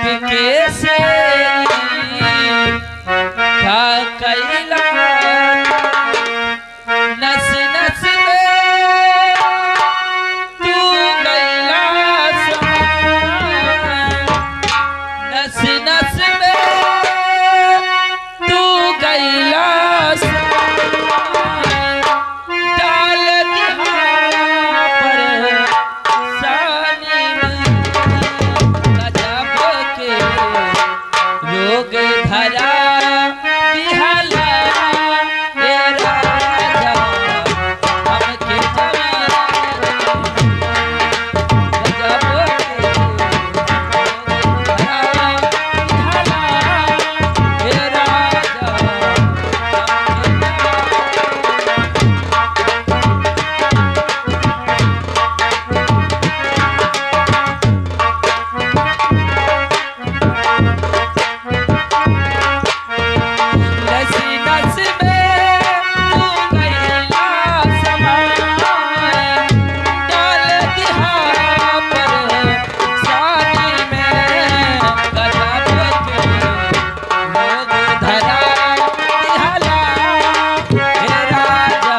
चुपके से क्या कैला नस नस में तू गैला समान नस नस में तू गैला समान डाल दिया पर सानी में गजब के रोग धरा दिहला ए राजा हमके जवान गजब के रोग धरा दिहला ए राजा नस नस में तू गैला समान डाल दिहा पर सानी में गजब के रोग धरा दिहला हे राजा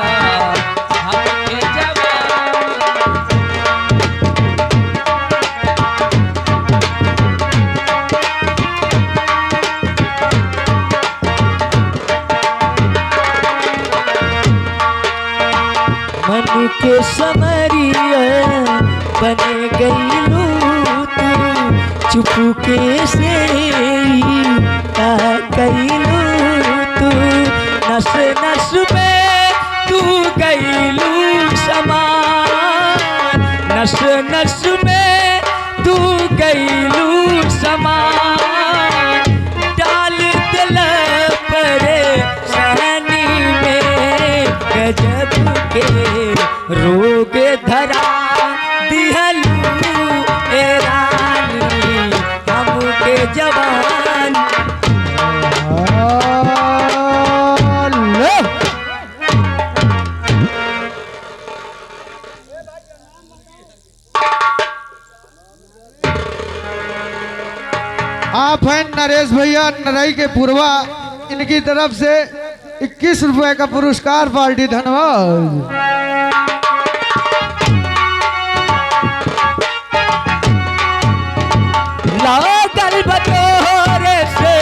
हमके जवान मन के समरिया बन गईलू तू चुपके से का कैलू तू नस नस में तू गईलू समान नस नस में तू गईलू समान डाल दिल परे सहनी में गजब के रोग धरा दिहलू ए रानी हमके जवान आप हैं नरेश भैया नरई के पूर्वा, इनकी तरफ से 21 रुपए का पुरस्कार पार्टी धन्यवाद। लागल बतोरे से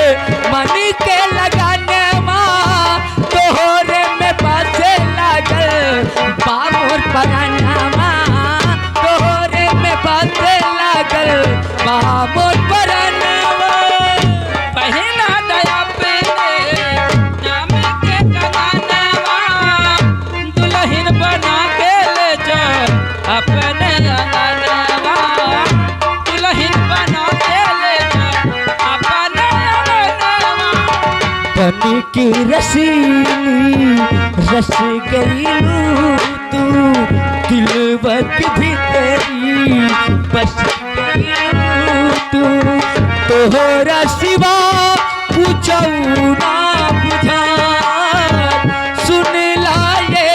मन के लगाने माँ तोहरे में बसे लागल बाबूर पराना तोहरे में बसे लागल बाबूर पराना पहना दया पे नाम के कमानवा दुल्हन बना के ले जा अपने अंगनवा दुल्हन बना के ले जा अपने अंगनवा बन की रसीली रस गईलू तू दिलवक भीतरी बस गईलू तू तोहरा सिवा पूछऊ ना बुझा सुन लाए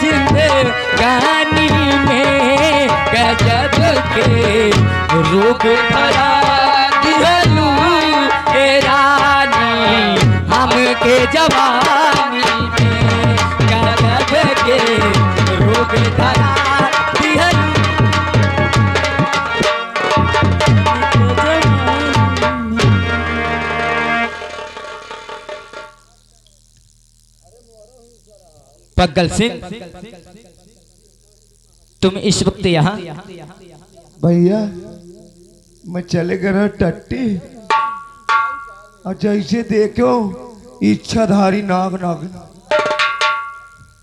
जिंदगानी में गजब के रोग धरा दिहलू ए रानी हमके जवानी में गजब के रोग धरा दिहलू पगल सिंह, तुम इस वक्त यहाँ भैया मैं चले गए टट्टी और जैसे देखो इच्छाधारी नाग नाग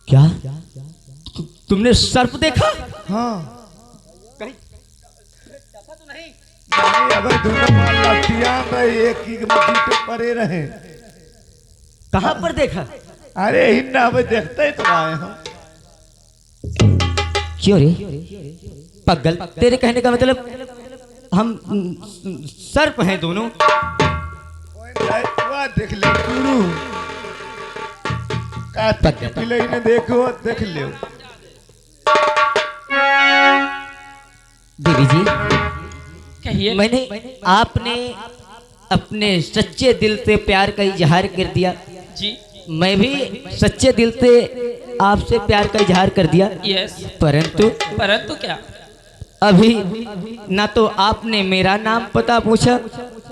क्या तुमने सर्प देखा? हाँ नहीं, अगर दोनों मार लट्टियां में एक ही मछली तो परे रहे। कहाँ पर देखा? अरे हिन्ना में देखते ही तो आए हम। क्यों रे पगल, तेरे कहने का मतलब हम सर्प हैं दोनों? देख ले गुरु का देखो देख लो। देवी जी कहिए। मैंने आपने अपने सच्चे दिल से प्यार का इजहार कर दिया, जी मैं भी सच्चे दिल से आपसे प्यार का इजहार कर दिया। यस। परंतु परंतु क्या? अभी ना तो आपने मेरा नाम पता पूछा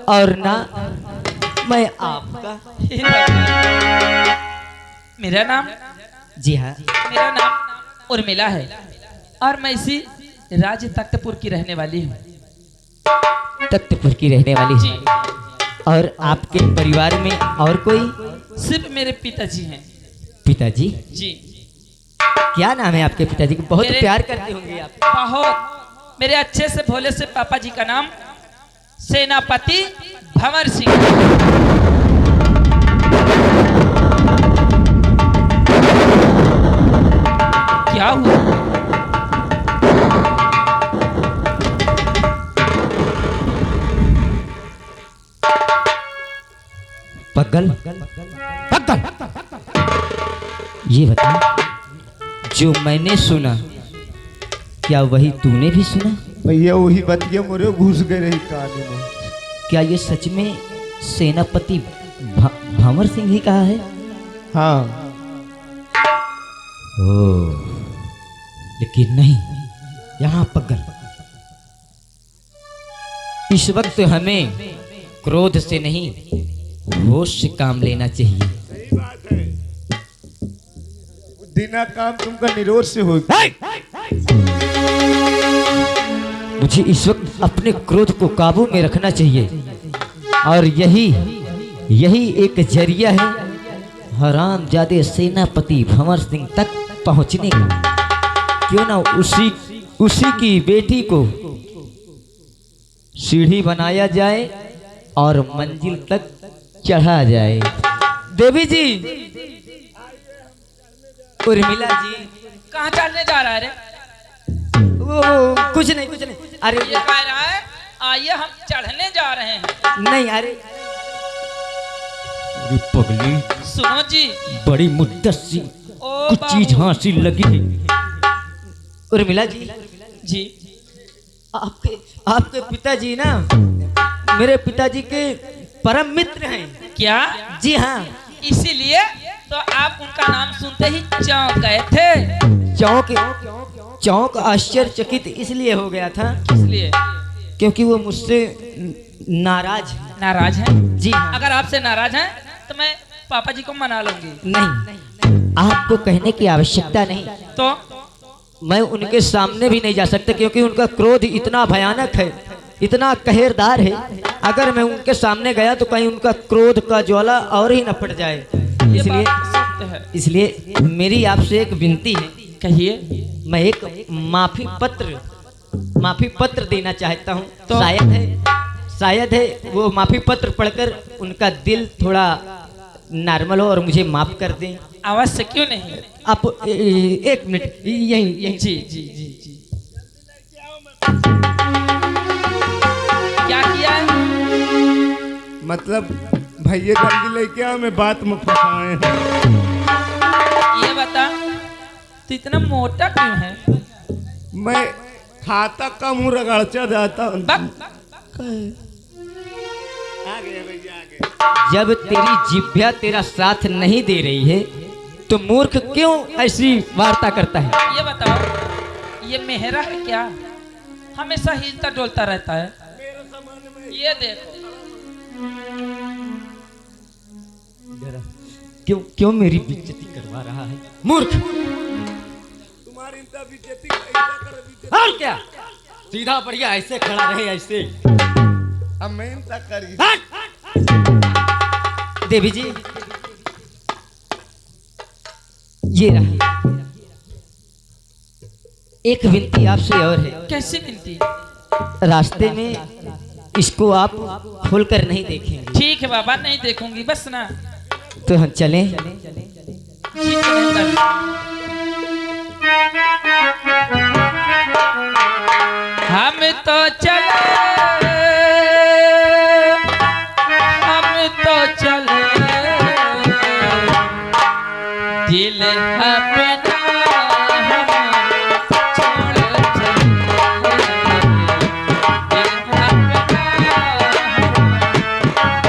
और ना मैं आपका। मेरा नाम? जी हाँ, मेरा नाम उर्मिला है और मैं इसी राज्य तख्तपुर की रहने वाली हूँ। तख्तपुर की रहने वाली जी। है। और आपके परिवार में और कोई? सिर्फ मेरे पिताजी हैं। पिताजी? जी। क्या नाम है आपके पिताजी को? बहुत मेरे- प्यार करते होंगे आप। बहुत। मेरे अच्छे से भोले से पापा जी का नाम सेनापति भंवर सिंह। क्या हुआ? पगल पगल, ये बता, जो मैंने सुना क्या वही तूने भी सुना? भैया वही बतिया मोरे घुस गए रही कान में। क्या ये सच में सेनापति भंवर सिंह ही कहा है? हाँ। ओ, लेकिन नहीं, यहाँ पगल, इस वक्त हमें क्रोध से नहीं होश से काम लेना चाहिए। सही बात है, दिना काम तुमका निरोध से हो। मुझे इस वक्त अपने क्रोध को काबू में रखना चाहिए और यही एक जरिया है हरामजादे सेनापति भंवर सिंह तक पहुंचने का। क्यों ना उसी की बेटी को सीढ़ी बनाया जाए और मंजिल तक चढ़ा जाए। देवी जी, उर्मिला जी, कहाँ चलने जा रहा है रे? वो कुछ नहीं कुछ नहीं। अरे ये कह रहा है आइए हम चढ़ने जा रहे हैं। नहीं, अरे पगली, सुनो जी। बड़ी मुद्दत सी ओ कुछ चीज बाबू। हासिल लगी है। उर्मिला जी, जी। आपके पिताजी ना मेरे पिताजी के परम मित्र हैं। क्या? जी हाँ। इसीलिए तो आप उनका नाम सुनते ही चौंक गए थे। चौंक आश्चर्यचकित इसलिए हो गया था इसलिए क्योंकि वो मुझसे नाराज है। नाराज हैं? जी हाँ। अगर आपसे नाराज हैं तो मैं पापा जी को मना लूंगी। नहीं, आपको कहने की आवश्यकता नहीं। तो मैं उनके सामने भी नहीं जा सकता क्योंकि उनका क्रोध इतना भयानक है, इतना कहरदार है। अगर मैं उनके सामने गया तो कहीं उनका क्रोध का ज्वाला और ही न फट जाए। ये बात सत्य है। इसलिए मेरी आपसे एक विनती है। कहिए। मैं एक माफी पत्र देना चाहता हूँ। तो? शायद है वो माफी पत्र पढ़कर उनका दिल थोड़ा नॉर्मल हो और मुझे माफ कर दें। अवश्य, क्यों नहीं। आप एक मिनट यहीं। जी जी जी जी। क्या किया है? मतलब भैया जल्दी लेके आओ, मैं बात में फंसाए हैं। ये बता, तू इतना मोटा क्यों है? मैं खाता का मुंह रगड़चा जाता हूँ। आ गया भैया, आ गया। जब तेरी जिभ्या तेरा साथ नहीं दे रही है तो मूर्ख क्यों ऐसी वार्ता करता है? ये बताओ, ये मेहरा है क्या? हमेशा हिलता डोलता रहता है। ये देखो। क्यों मेरी बेइज्जती करवा रहा है? मूर्ख। तुम्हारी इंता बेइज्जती ऐसा कर बेइज्जती। और क्या, सीधा बढ़िया ऐसे खड़ा रहे, ऐसे। अब मैं इंता करी। देवी जी, ये रहा एक विनती आपसे और है। कैसी विनती? रास्ते में इसको आप खोलकर नहीं देखेंगे ठीक है बाबा, नहीं देखूंगी, बस ना। तो हम चलें। जी चलें। हम तो चले, हम तो चले, दिल अपना हम छोड़ चले, दिल अपना हम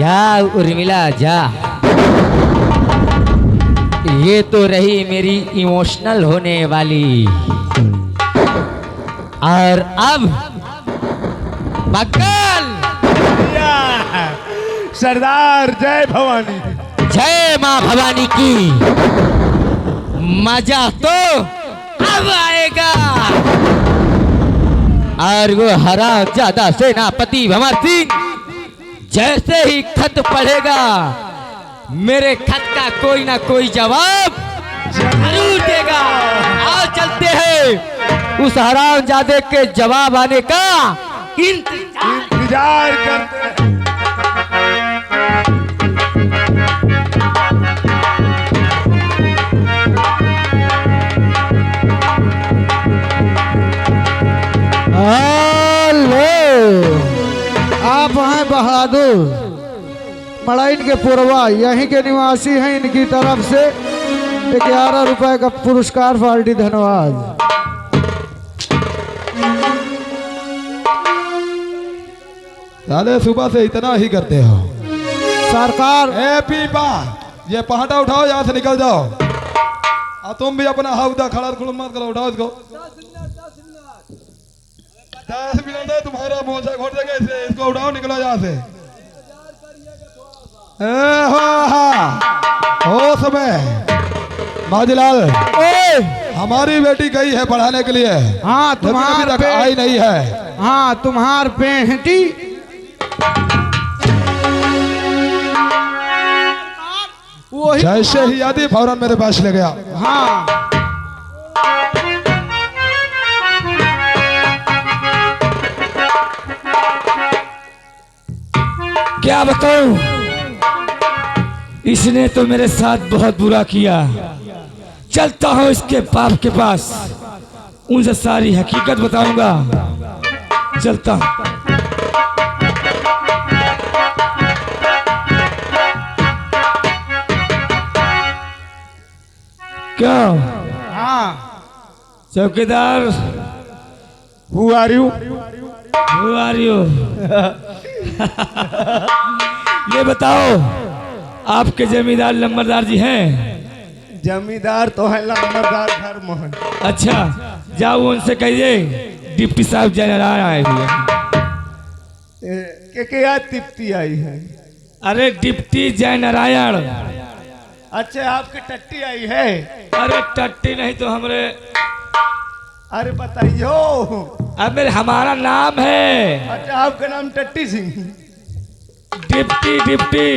जा उर्मिला जा। ये तो रही मेरी इमोशनल होने वाली। और अब बक्कल सरदार जय भवानी। जय मां भवानी की। मजा तो अब आएगा। और वो हरामजादा सेनापति भंवर सिंह जैसे ही खत पढ़ेगा मेरे खत का कोई ना कोई जवाब जरूर देगा। आओ चलते हैं उस हरामजादे के जवाब आने का इंतजार करते हैं। आप हैं बहादुर मड़ाइन के पुरवा, यहीं के निवासी हैं। इनकी तरफ से 11 रुपए का पुरस्कार पार्टी। धन्यवाद। साले सुबह से इतना ही करते हो सरकार। ए पीपा, ये पहाड़ा उठाओ, यहाँ से निकल जाओ। और तुम भी अपना हाउदा खड़ा मत करो, उठाओ इसको। 10 मिनट है तुम्हारा मोचा घोट देंगे इसे, इसको उठाओ, निकलो यहाँ से। हो समय माजीलाल, हमारी बेटी गई है पढ़ाने के लिए। हाँ तुम्हारी तक आई नहीं है। हाँ तुम्हार बेटी जैसे ही आदि फौरन मेरे पास ले गया। हाँ क्या बताऊं, इसने तो मेरे साथ बहुत बुरा किया। चलता हूं इसके बाप के पास, उनसे सारी हकीकत बताऊंगा। चलता हूं। क्यों हाँ चौकीदार, Who are you? Who are you? ये बताओ, आपके जमींदार लंबरदार जी हैं? जमींदार तो है लंबरदार घर मोहन। अच्छा, जाओ उनसे कहिए डिप्टी साहब जनरल आए हुए हैं। क्या तिप्ती आई है? अरे डिप्टी जय नारायण। अच्छा, आपकी टट्टी आई है? अरे टट्टी नहीं तो हमरे, अरे बताइयो। अबे हमारा नाम है। अच्छा, आपका नाम टट्टी सिंह? Deputy deputy.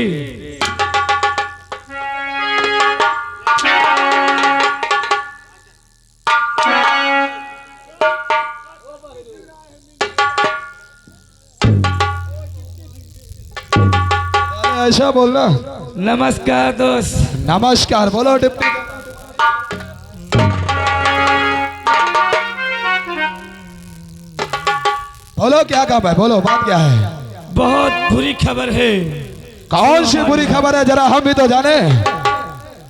ऐसा बोलना। नमस्कार दोस्त। नमस्कार बोलो डिप्टी। बोलो क्या काम है, बोलो बात क्या है? बहुत बुरी खबर है। कौन सी बुरी खबर है, जरा हम भी तो जाने।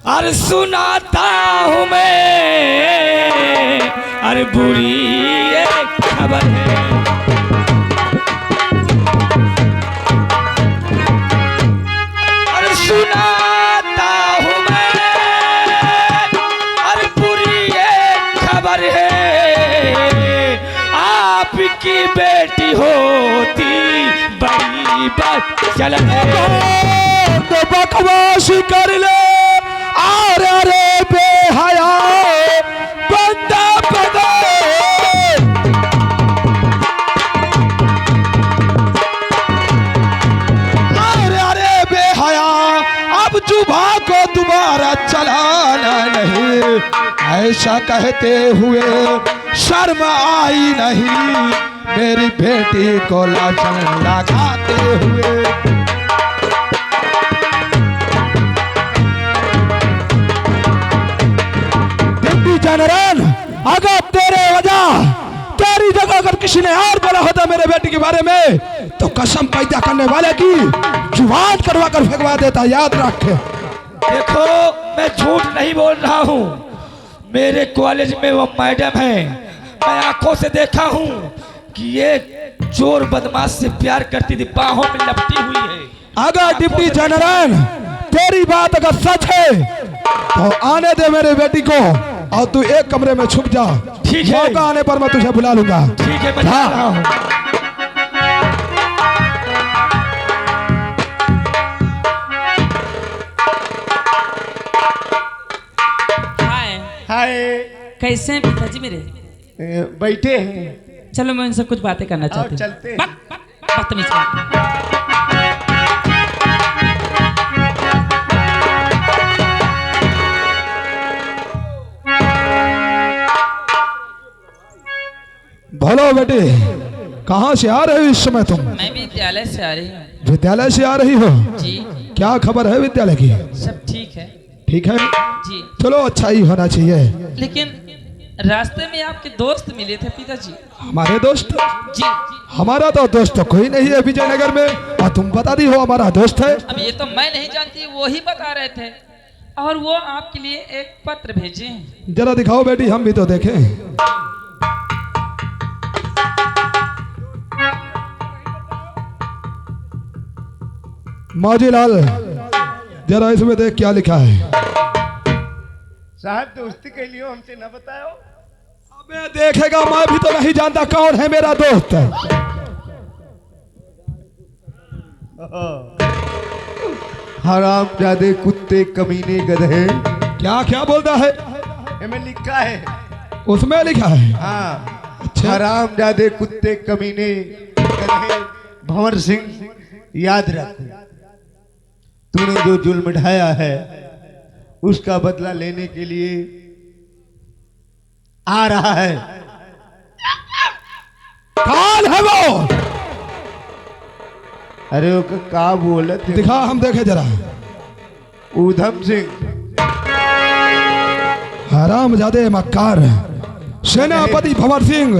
अरे सुनाता हूँ मैं, अरे बुरी एक खबर है। अरे सुनाता हूँ मैं, अरे बुरी एक खबर है। आपकी बेटी होती बड़ी बच्चल है। तो बकवास कर ले। अरे बेहया बंदा बना। अरे बेहया, अब जुबा को दोबारा चलाना नहीं। ऐसा कहते हुए शर्म आई नहीं मेरी बेटी को लाजन लगाते हुए। डिप्टी जनरल, अगर तेरे वजह तेरी जगह अगर किसी ने और बोला होता मेरे बेटी के बारे में, तो कसम पैदा करने वाले की जुबान करवा कर फेंकवा देता, याद रखे। देखो, मैं झूठ नहीं बोल रहा हूँ। मेरे कॉलेज में वो मैडम है, मैं आंखों से देखा हूँ कि ये चोर बदमाश से प्यार करती थी, बाहों में लपटी हुई है। अगर डिप्टी जनरल तेरी बात अगर सच है तो आने दे मेरे बेटी को और तू एक कमरे में छुप जा। ठीक है। मौका आने पर मैं तुझे बुला लूंगा। ठीक है, मैं जा रहा हूँ। हाय, हाय। कैसे हैं पिताजी मेरे? बैठे हैं। चलो मैं उनसे कुछ बातें करना चाहती हूँ। चलते हैं। बदतमीज बात। बोलो बेटे, कहाँ से आ रहे हो इस समय तुम? मैं भी विद्यालय से आ रही हूँ। विद्यालय से आ रही हो? जी। क्या खबर है विद्यालय की? सब ठीक है। ठीक है, जी। चलो अच्छा ही होना चाहिए। लेकिन रास्ते में आपके दोस्त मिले थे पिताजी। हमारे दोस्त? जी। हमारा तो दोस्त तो कोई नहीं है विजयनगर में, और तुम बता दी हो हमारा दोस्त है। अब ये तो मैं नहीं जानती, वो ही बता रहे थे। और वो आपके लिए एक पत्र भेजे हैं। जरा दिखाओ बेटी, हम भी तो देखें। मौजीलाल, जरा इसमें देख क्या लिखा है। साहब दोस्ती के लिए हमसे न बताओ। अबे देखेगा, मैं भी तो नहीं जानता कौन है मेरा दोस्त। हराम जादे कुत्ते कमीने गधे। क्या क्या बोलता है? इसमें लिखा है। उसमें लिखा है? हाँ। अच्छा। हराम जादे कुत्ते कमीने गधे भंवर सिंह, याद रख, तूने जो जुल्म ढाया है उसका बदला लेने के लिए आ रहा है। कौन है वो? अरे वो का बोलत है? दिखा, हम देखे जरा। ऊधम सिंह। हरामजादे मक्कार सेनापति भंवर सिंह,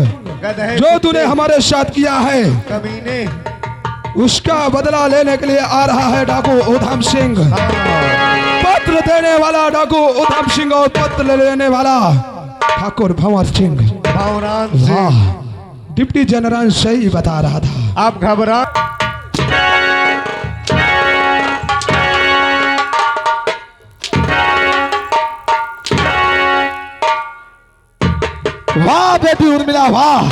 गधे जो तूने हमारे साथ किया है कमीने, उसका बदला लेने के लिए आ रहा है डाकू ऊधम सिंह। पत्र देने वाला डाकू ऊधम सिंह और पत्र लेने वाला ठाकुर भंवर सिंह। भंवरान सिंह। वाह, डिप्टी जनरल सही बता रहा था। आप घबरा। वाह बेटी उर्मिला, वाह।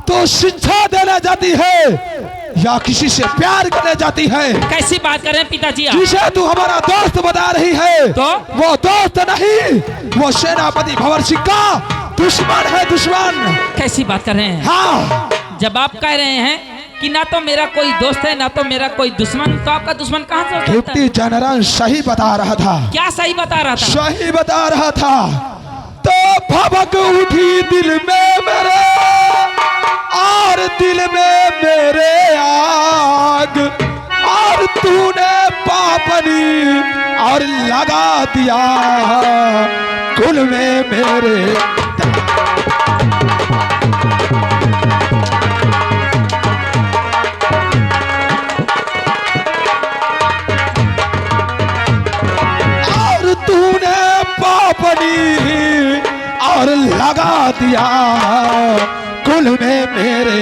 तो शिक्षा देने जाती है या किसी से प्यार करने जाती है? कैसी बात कर रहे हैं पिताजी आप? जिसे तू हमारा दोस्त बता रही है तो? वो दोस्त नहीं, वो सेनापति भंवर सिंह का दुश्मन है, दुश्मन। कैसी बात कर रहे हैं? हाँ। जब आप कह रहे हैं कि ना तो मेरा कोई दोस्त है ना तो मेरा कोई दुश्मन, तो आपका दुश्मन कहाँ से हो सकता डिप्टी है? जनरल सही बता रहा था। क्या सही बता रहा था? सही बता रहा था। तो भभक उठी दिल में मेरे, और दिल में मेरे आग, और तूने पापनी और लगा दिया कुल में मेरे। और तूने पापनी और लगा दिया कुल में मेरे।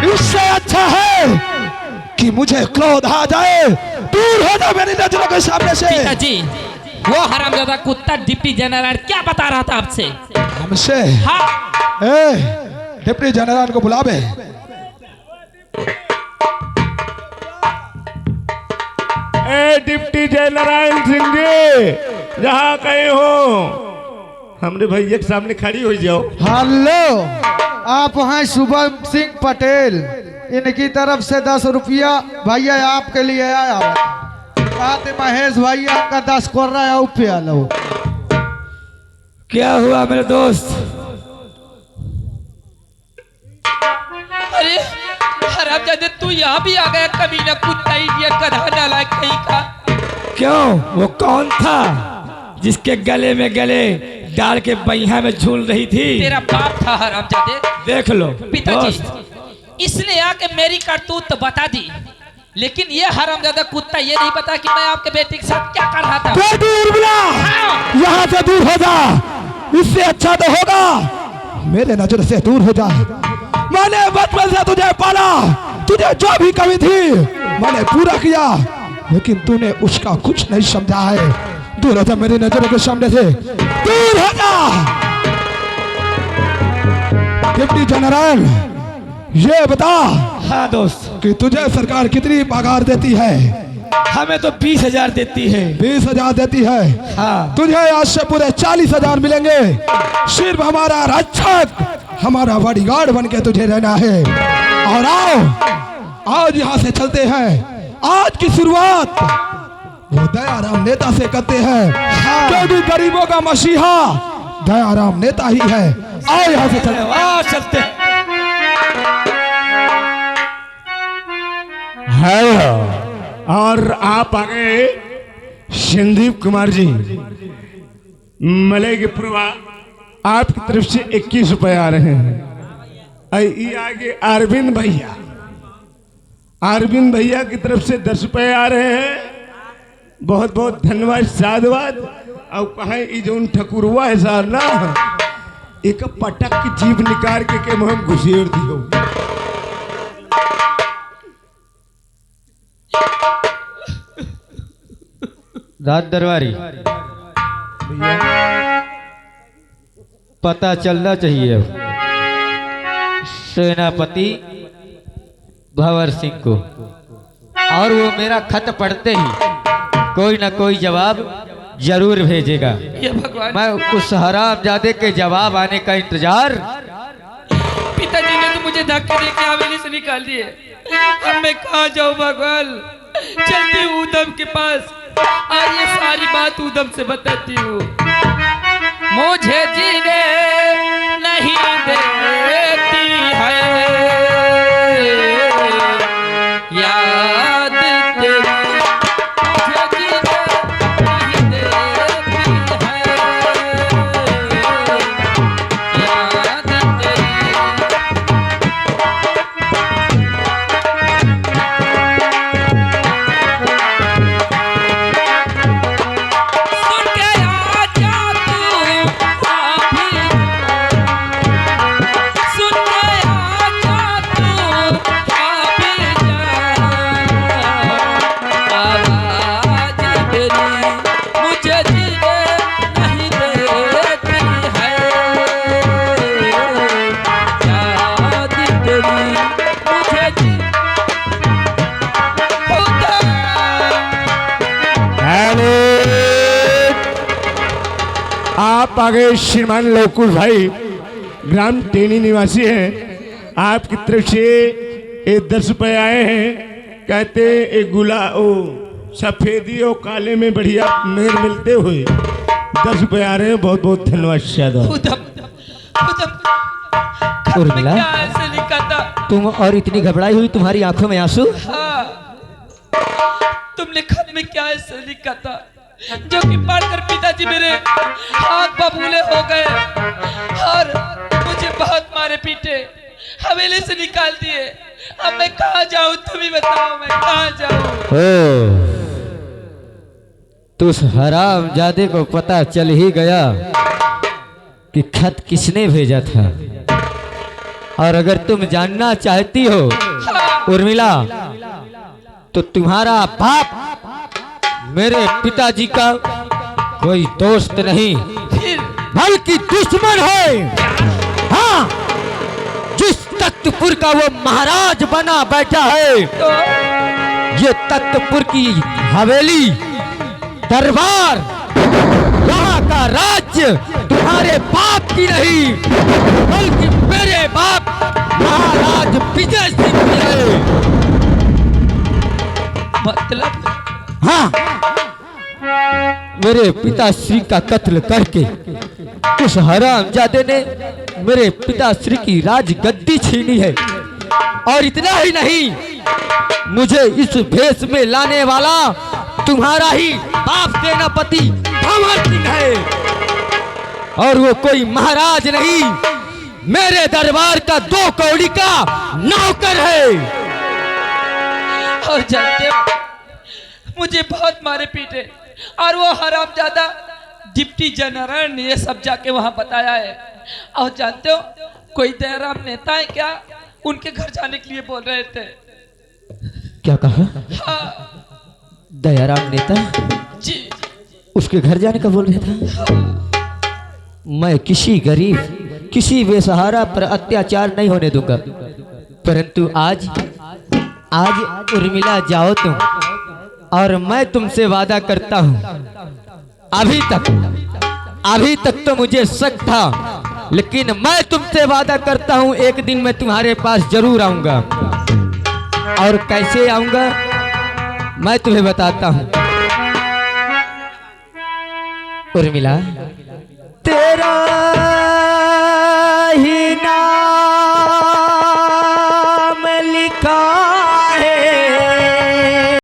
इससे अच्छा है कि मुझे क्रोध आ जाए, दूर हो जाए मेरी नजरों के सामने से। पिताजी, वो हरामजादा कुत्ता डिप्टी जनरल क्या बता रहा था आपसे? हमसे? हाँ। डिप्टी जनरल को बुलावे। ए डिप्टी जनरल सिंह जी, जहाँ कहीं हो हमरे भैया के सामने खड़ी हो जाओ। हेलो, आप हैं शुभम सिंह पटेल, इनकी तरफ से 10 रुपया भैया आपके लिए आया। कहते महेश भैया का 10 कर रहा है, पे लो। क्या हुआ मेरे दोस्त? अरे हरामजादे, तू यहाँ भी आ गया, कमीना कुत्ता, इडियट, गधा, नालायक कहीं का। क्यों? वो कौन था जिसके गले में गले डाल के बैहा में झूल रही थी? तेरा बाप था हरामजादे। देख लो पिताजी, दोस्त। इसने आके मेरी करतूत तो बता दी, लेकिन ये हरामजादा कुत्ता ये नहीं पता कि मैं आपके बेटे के साथ क्या कर रहा था। बेटी उर्मिला, यहाँ से दूर हो जा। इससे अच्छा तो होगा मेरे नजर से दूर हो जा। मैंने बचपन से तुझे पाला, तुझे जो भी कमी थी मैंने पूरा किया, लेकिन तूने उसका कुछ नहीं समझा है। दूर हो जा मेरी नजरों के सामने से, दूर हो जा। डिप्टी जनरल, ये बता हाँ दोस्त, कि तुझे सरकार कितनी पगार देती है? हमें तो 20,000 देती है। 20,000 देती है? हाँ। तुझे आज से पूरे 40,000 मिलेंगे। सिर्फ हमारा रक्षक, हमारा बॉडीगार्ड बन के तुझे रहना है। और आओ, आज यहाँ से चलते हैं। आज की शुरुआत वो दयाराम नेता से करते हैं। हाँ। क्योंकि गरीबों का मसीहा दयाराम नेता ही है। आओ यहाँ से चलते हैं। हेलो, और आप आ गए संदीप कुमार जी। मलय के पूर्वा आपकी तरफ से 21 रुपए आ रहे हैं। ये आगे अरविंद भैया, अरविंद भैया की तरफ से 10 रुपए आ रहे हैं। बहुत बहुत धन्यवाद, साधुवाद। और कहें जो ठकुरवा है सार ना, एक पटक की जीभ निकाल के मुँह घुसेड़ दियो। रात दरबारी, पता चलना चाहिए सेनापति भंवर सिंह को, और वो मेरा खत पढ़ते ही कोई ना कोई जवाब जरूर भेजेगा। ये भगवान, मैं उस हरामजादे के जवाब आने का इंतजार। पिताजी ने तो मुझे धक्के दे के हवेली से निकाल दिए। अब मैं कहाँ जाऊँ भगवान? चलती हूँ उधम के पास और ये सारी बात उधम से बताती हूँ। मुझे जीने नहीं देती है याद तेरी, मुझे जीने नहीं देती है याद तेरी। सुन के आजा तू अभी, सुन के आजा तू अभी जा, आवाज तेरी मुझे जीने नहीं देती है याद तेरी, मुझे जी खुदा। हेलो, आप आ गए श्रीमान लोकुल भाई, ग्राम टेनी निवासी हैं। आपकी तरफ से ये 10 रुपए आए हैं। कहते एक सफेदी और काले में बढ़िया मेल मिलते हुए 10 रुपए आ रहे हैं। बहुत बहुत धन्यवाद। शायद उर्मिला, क्या ऐसे लिखा था? तुम और इतनी घबराई हुई, तुम्हारी आंखों में आंसू। हाँ, तुमने खत में क्या ऐसे लिखा था जो कि पढ़कर पिताजी मेरे हाथ बबूले हो गए और मुझे बहुत मारे पीटे, हवेली से निकाल दिए। अब मैं कहाँ जाऊँ? तुम ही बताओ, मैं कहाँ जाऊँ? तो उस हरामजादे को पता चल ही गया कि खत किसने भेजा था। और अगर तुम जानना चाहती हो उर्मिला, तो तुम्हारा बाप मेरे पिताजी का कोई दोस्त नहीं फिर बल्कि दुश्मन है। हाँ, जिस तख्तपुर का वो महाराज बना बैठा है, तो ये तख्तपुर की हवेली, दरबार, यहाँ का राज्य तुम्हारे बाप की नहीं बल्कि मेरे बाप महाराज विजय सिंह की है। मतलब हाँ, मेरे पिताश्री का कत्ल करके उस हरामजादे ने मेरे पिताश्री की राजगद्दी छीनी है। और इतना ही नहीं, मुझे इस भेष में लाने वाला तुम्हारा ही बाप सेनापति भंवर सिंह है, और वो कोई महाराज नहीं, मेरे दरबार का 2 कौड़ी का नौकर है। और जानते मुझे बहुत मारे पीटे और वो हरामजादा डिप्टी जनरल ने ये सब जाके वहां बताया है। और जानते हो कोई दयाराम नेता है क्या, उनके घर जाने के लिए बोल रहे थे। क्या कहा? हाँ दयाराम नेता जी। उसके घर जाने का बोल रहा था? मैं किसी गरीब, किसी बेसहारा पर अत्याचार नहीं होने दूंगा। परंतु आज उर्मिला जाओ तुम, और मैं तुमसे वादा करता हूं, अभी तक तो मुझे शक था, लेकिन मैं तुमसे वादा करता हूं एक दिन मैं तुम्हारे पास जरूर आऊंगा। और कैसे आऊंगा मैं तुम्हें बताता हूं। उर्मिला, तेरा